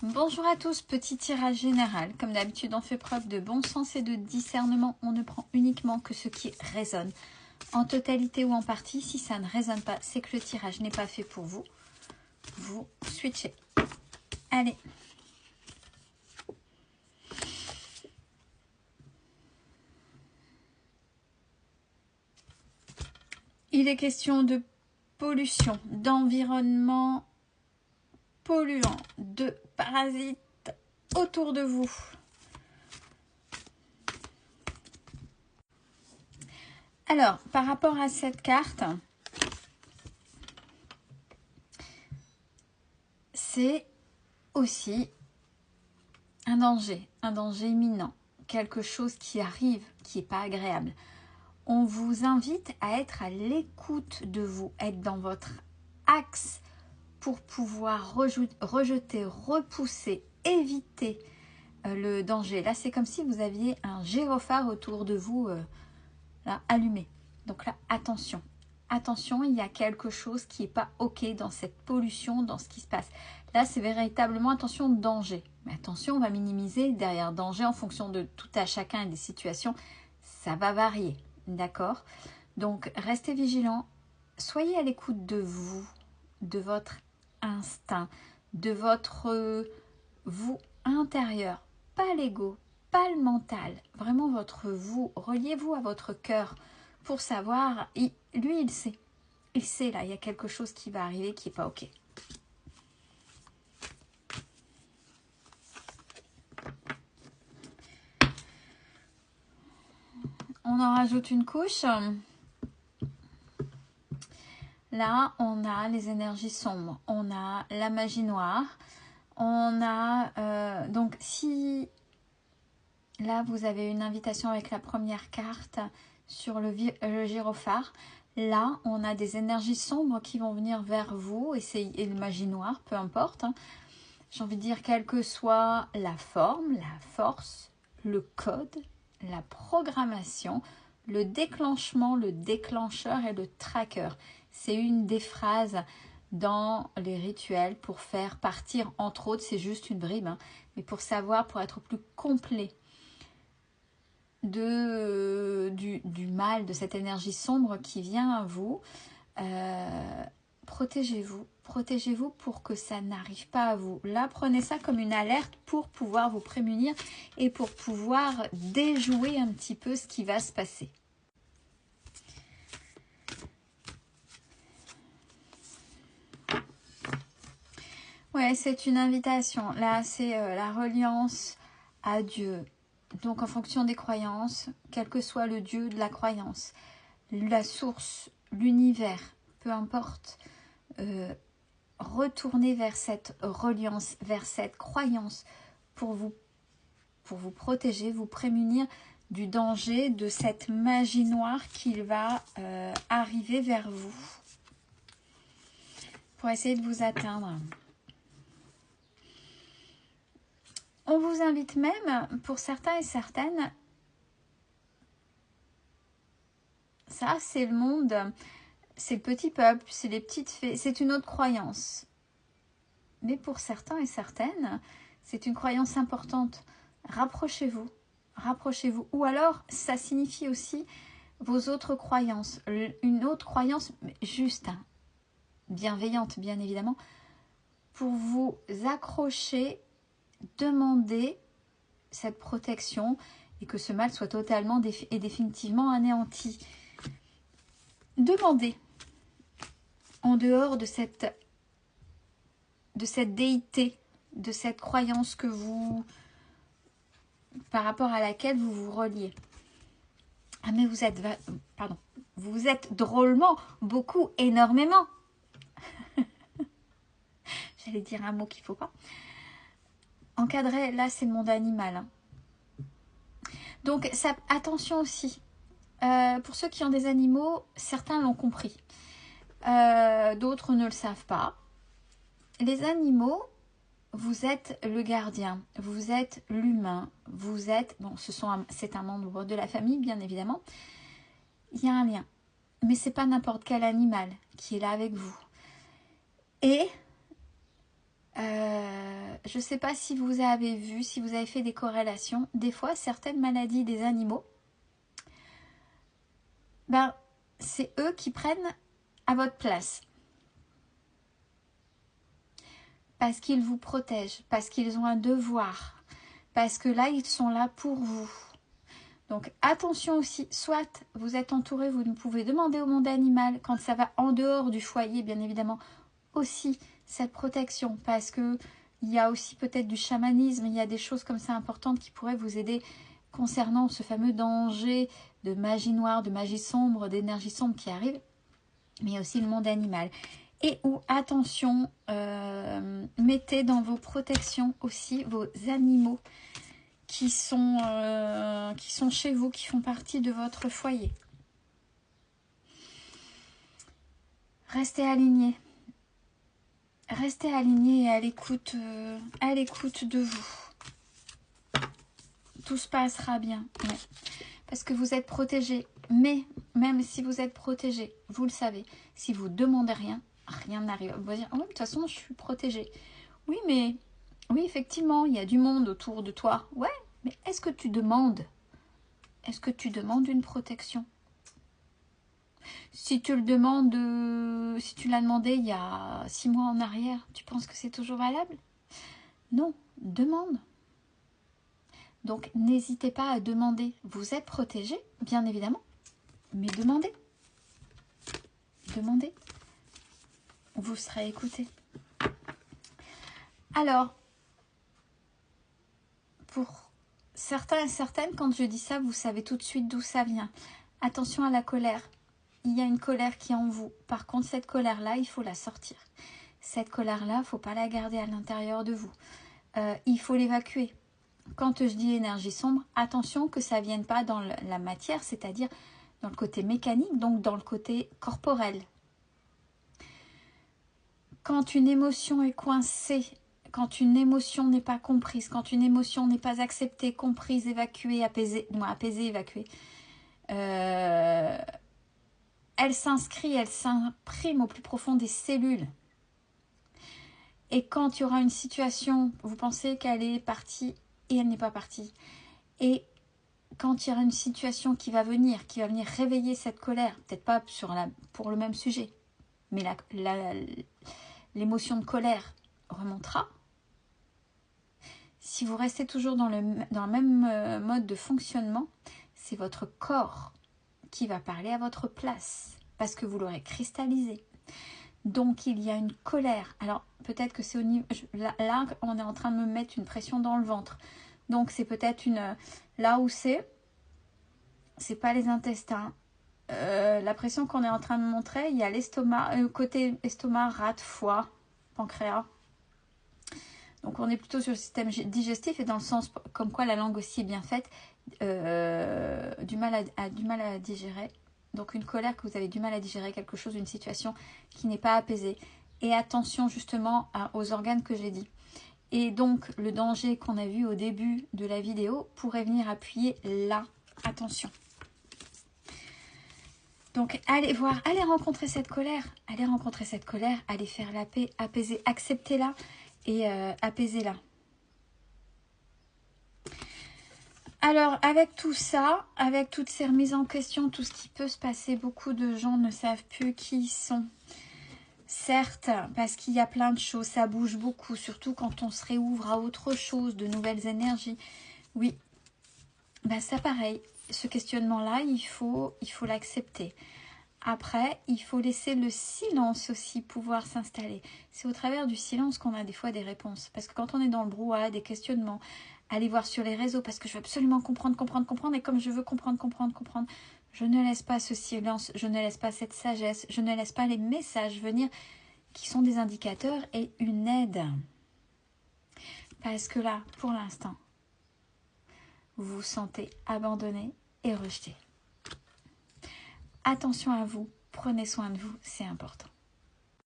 Bonjour à tous, petit tirage général. Comme d'habitude, on fait preuve de bon sens et de discernement. On ne prend uniquement que ce qui résonne. En totalité ou en partie, si ça ne résonne pas, c'est que le tirage n'est pas fait pour vous. Vous switchez. Allez. Il est question de pollution, d'environnement polluant, de parasites autour de vous. Alors, par rapport à cette carte, c'est aussi un danger imminent, quelque chose qui arrive, qui n'est pas agréable. On vous invite à être à l'écoute de vous, être dans votre axe pour pouvoir rejeter, repousser, éviter le danger. Là, c'est comme si vous aviez un gyrophare autour de vous, là, allumé. Donc là, attention. Attention, il y a quelque chose qui n'est pas OK dans cette pollution, dans ce qui se passe. Là, c'est véritablement, attention, danger. Mais attention, on va minimiser derrière danger en fonction de tout à chacun et des situations. Ça va varier, d'accord? Donc, restez vigilants. Soyez à l'écoute de vous, de votre instinct, de votre vous intérieur. Pas l'ego, pas le mental. Vraiment votre vous. Reliez-vous à votre cœur pour savoir. Lui, il sait. Il sait, là, il y a quelque chose qui va arriver qui n'est pas OK. On en rajoute une couche. Là, on a les énergies sombres. On a la magie noire. On a... donc, si... Là, vous avez une invitation avec la première carte sur le gyrophare. Là, on a des énergies sombres qui vont venir vers vous. Et le magie noire, peu importe. Hein. J'ai envie de dire, quelle que soit la forme, la force, le code, la programmation, le déclenchement, le déclencheur et le tracker. C'est une des phrases dans les rituels pour faire partir, entre autres, c'est juste une bribe, hein, mais pour savoir, pour être plus complet du mal, de cette énergie sombre qui vient à vous. Protégez-vous. Protégez-vous pour que ça n'arrive pas à vous. Là, prenez ça comme une alerte pour pouvoir vous prémunir et pour pouvoir déjouer un petit peu ce qui va se passer. Ouais, c'est une invitation. Là, c'est la reliance à Dieu. Donc, en fonction des croyances, quel que soit le Dieu de la croyance, la source, l'univers, peu importe, retournez vers cette reliance, vers cette croyance pour vous protéger, vous prémunir du danger, de cette magie noire qui va arriver vers vous pour essayer de vous atteindre. On vous invite même, pour certains et certaines, ça c'est le monde, c'est le petit peuple, c'est les petites fées, c'est une autre croyance. Mais pour certains et certaines, c'est une croyance importante. Rapprochez-vous, rapprochez-vous. Ou alors, ça signifie aussi vos autres croyances. Une autre croyance juste, hein, bienveillante bien évidemment, pour vous accrocher, demander cette protection et que ce mal soit totalement et définitivement anéanti. Demandez, en dehors de cette déité, de cette croyance que vous, par rapport à laquelle vous vous reliez. Ah mais vous êtes drôlement, beaucoup, énormément. J'allais dire un mot qu'il ne faut pas. Encadré, là c'est le monde animal. Hein. Donc ça, attention aussi. Pour ceux qui ont des animaux, certains l'ont compris. D'autres ne le savent pas. Les animaux, vous êtes le gardien, vous êtes l'humain, vous êtes... Bon, c'est un membre de la famille, bien évidemment. Il y a un lien. Mais ce n'est pas n'importe quel animal qui est là avec vous. Et Je ne sais pas si vous avez vu, si vous avez fait des corrélations. Des fois, certaines maladies des animaux, ben, c'est eux qui prennent à votre place. Parce qu'ils vous protègent, parce qu'ils ont un devoir, parce que là, ils sont là pour vous. Donc attention aussi, soit vous êtes entouré, vous pouvez demander au monde animal, quand ça va en dehors du foyer, bien évidemment, aussi cette protection, parce que il y a aussi peut-être du chamanisme, il y a des choses comme ça importantes qui pourraient vous aider concernant ce fameux danger de magie noire, de magie sombre, d'énergie sombre qui arrive, mais il y a aussi le monde animal. Et où, attention, mettez dans vos protections aussi vos animaux qui sont chez vous, qui font partie de votre foyer. Restez alignés. Restez alignés et à l'écoute de vous. Tout se passera bien. Ouais. Parce que vous êtes protégés. Mais même si vous êtes protégés, vous le savez, si vous ne demandez rien, rien n'arrive. Vous allez dire, oh, de toute façon, je suis protégée. Oui, mais oui, effectivement, il y a du monde autour de toi. Ouais, mais est-ce que tu demandes? Est-ce que tu demandes une protection? Si tu le demandes, si tu l'as demandé il y a 6 mois en arrière, tu penses que c'est toujours valable? Non, demande. Donc, n'hésitez pas à demander. Vous êtes protégé, bien évidemment, mais demandez. Demandez. Vous serez écouté. Alors, pour certains et certaines, quand je dis ça, vous savez tout de suite d'où ça vient. Attention à la colère. Il y a une colère qui est en vous. Par contre, cette colère-là, il faut la sortir. Cette colère-là, il ne faut pas la garder à l'intérieur de vous. Il faut l'évacuer. Quand je dis énergie sombre, attention que ça ne vienne pas dans la matière, c'est-à-dire dans le côté mécanique, donc dans le côté corporel. Quand une émotion est coincée, quand une émotion n'est pas comprise, quand une émotion n'est pas acceptée, comprise, évacuée, apaisée, évacuée, elle s'inscrit, elle s'imprime au plus profond des cellules. Et quand il y aura une situation, vous pensez qu'elle est partie et elle n'est pas partie. Et quand il y aura une situation qui va venir réveiller cette colère, peut-être pas pour le même sujet, mais l'émotion de colère remontera. Si vous restez toujours dans le même mode de fonctionnement, c'est votre corps qui va parler à votre place, parce que vous l'aurez cristallisé. Donc, il y a une colère. Alors, peut-être que c'est au niveau... Là, on est en train de me mettre une pression dans le ventre. Donc, c'est peut-être là où c'est pas les intestins. La pression qu'on est en train de montrer, il y a l'estomac, côté estomac, rate, foie, pancréas. Donc, on est plutôt sur le système digestif et dans le sens comme quoi la langue aussi est bien faite, du mal à digérer. Donc une colère que vous avez du mal à digérer quelque chose, une situation qui n'est pas apaisée. Et attention justement aux organes que j'ai dit. Et donc le danger qu'on a vu au début de la vidéo pourrait venir appuyer là. Attention. Donc allez voir, allez rencontrer cette colère. Allez faire la paix, apaiser, acceptez-la et apaisez-la. Alors, avec tout ça, avec toutes ces remises en question, tout ce qui peut se passer, beaucoup de gens ne savent plus qui ils sont. Certes, parce qu'il y a plein de choses, ça bouge beaucoup, surtout quand on se réouvre à autre chose, de nouvelles énergies. Oui, ben ça pareil, ce questionnement-là, il faut l'accepter. Après, il faut laisser le silence aussi pouvoir s'installer. C'est au travers du silence qu'on a des fois des réponses. Parce que quand on est dans le brouhaha, des questionnements, allez voir sur les réseaux parce que je veux absolument comprendre. Et comme je veux comprendre, je ne laisse pas ce silence, je ne laisse pas cette sagesse, je ne laisse pas les messages venir qui sont des indicateurs et une aide. Parce que là, pour l'instant, vous vous sentez abandonné et rejeté. Attention à vous, prenez soin de vous, c'est important.